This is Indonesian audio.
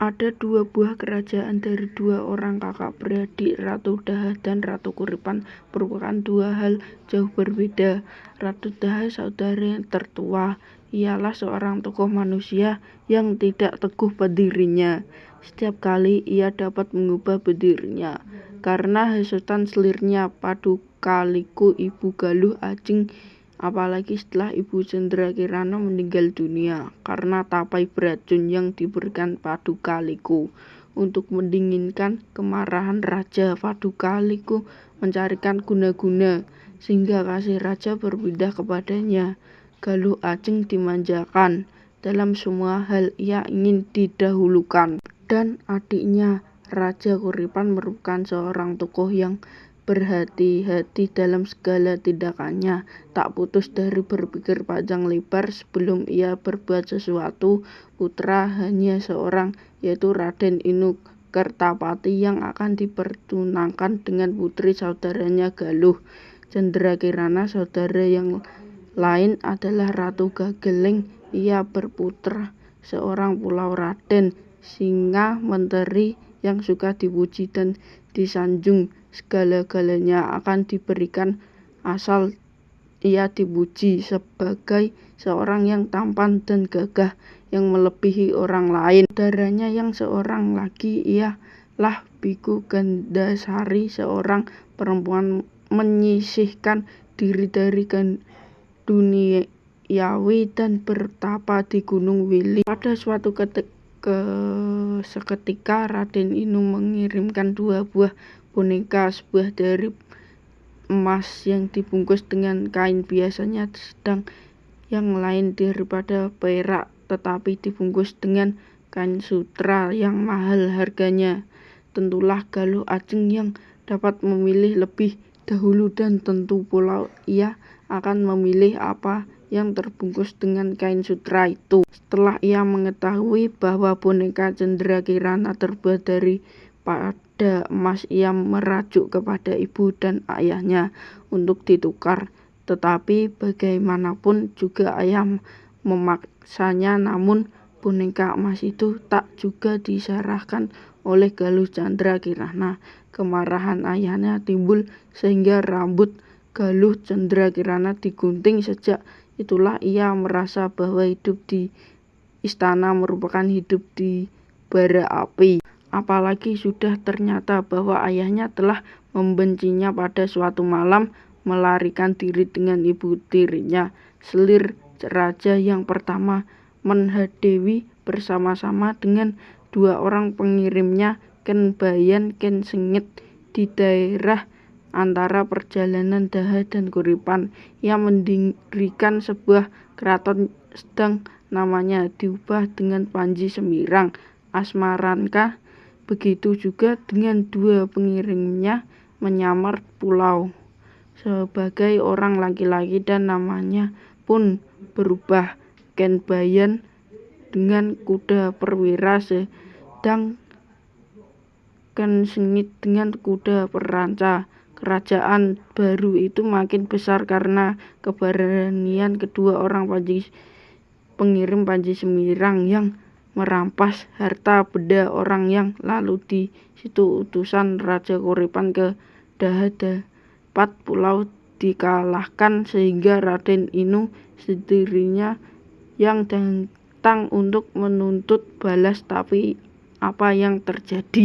Ada dua buah kerajaan dari dua orang kakak beradik, Ratu Daha dan Ratu Kuripan, merupakan dua hal jauh berbeda. Ratu Daha, saudara yang tertua, ialah seorang tokoh manusia yang tidak teguh berdirinya. Setiap kali ia dapat mengubah berdirinya karena hasutan selirnya Padukaliku, ibu Galuh Ajeng, apalagi setelah Ibu Cendrakirana meninggal dunia karena tapai beracun yang diberikan Padukaliku. Untuk mendinginkan kemarahan Raja, Padukaliku mencarikan guna-guna sehingga kasih raja berpindah kepadanya. Galuh Ajeng dimanjakan. Dalam semua hal ia ingin didahulukan. Dan adiknya Raja Kuripan merupakan seorang tokoh yang berhati-hati dalam segala tindakannya, tak putus dari berpikir panjang lebar sebelum ia berbuat sesuatu. Putra hanya seorang, yaitu Raden Inu Kertapati, yang akan dipertunangkan dengan putri saudaranya Galuh Cendrakirana. Saudara yang lain adalah Ratu Gageleng. Ia berputra seorang pulau Raden, singa menteri yang suka dipuji dan disanjung. Segala-galanya akan diberikan asal ia dipuji sebagai seorang yang tampan dan gagah yang melebihi orang lain. Saudaranya yang seorang lagi ialah Biku Gandasari, seorang perempuan menyisihkan diri dari duniawi dan bertapa di Gunung Wili. Pada suatu seketika Raden Inu mengirimkan dua buah boneka, sebuah dari emas yang dibungkus dengan kain biasanya, sedang yang lain daripada perak tetapi dibungkus dengan kain sutra yang mahal harganya. Tentulah Galuh Ajeng yang dapat memilih lebih dahulu dan tentu pula ia akan memilih apa yang terbungkus dengan kain sutra itu. Setelah ia mengetahui bahwa boneka Cendrakirana terbuat dari pada emas, ia merajuk kepada ibu dan ayahnya untuk ditukar. Tetapi bagaimanapun juga ayah memaksanya, namun boneka emas itu tak juga diserahkan oleh Galuh Cendrakirana. Kemarahan ayahnya timbul sehingga rambut Galuh Cendrakirana digunting. Sejak itulah ia merasa bahwa hidup di istana merupakan hidup di bara api. Apalagi sudah ternyata bahwa ayahnya telah membencinya pada suatu malam, melarikan diri dengan ibu tirinya. Selir raja yang pertama menhadewi bersama-sama dengan dua orang pengirimnya, Ken Bayan, Ken Sengit, di daerah antara perjalanan Daha dan Kuripan. Ia mendirikan sebuah keraton, sedang namanya diubah dengan Panji Semirang Asmaranka. Begitu juga dengan dua pengirimnya, menyamar pulau sebagai orang laki-laki dan namanya pun berubah. Ken Bayan dengan kuda perwira, sedang Ken Sengit dengan kuda peranca. Kerajaan baru itu makin besar karena keberanian kedua orang pengirim Panji Semirang yang merampas harta benda orang yang lalu di situ utusan Raja Kuripan ke Daha dapat pulau dikalahkan sehingga Raden Inu sendirinya yang datang untuk menuntut balas. Tapi apa yang terjadi?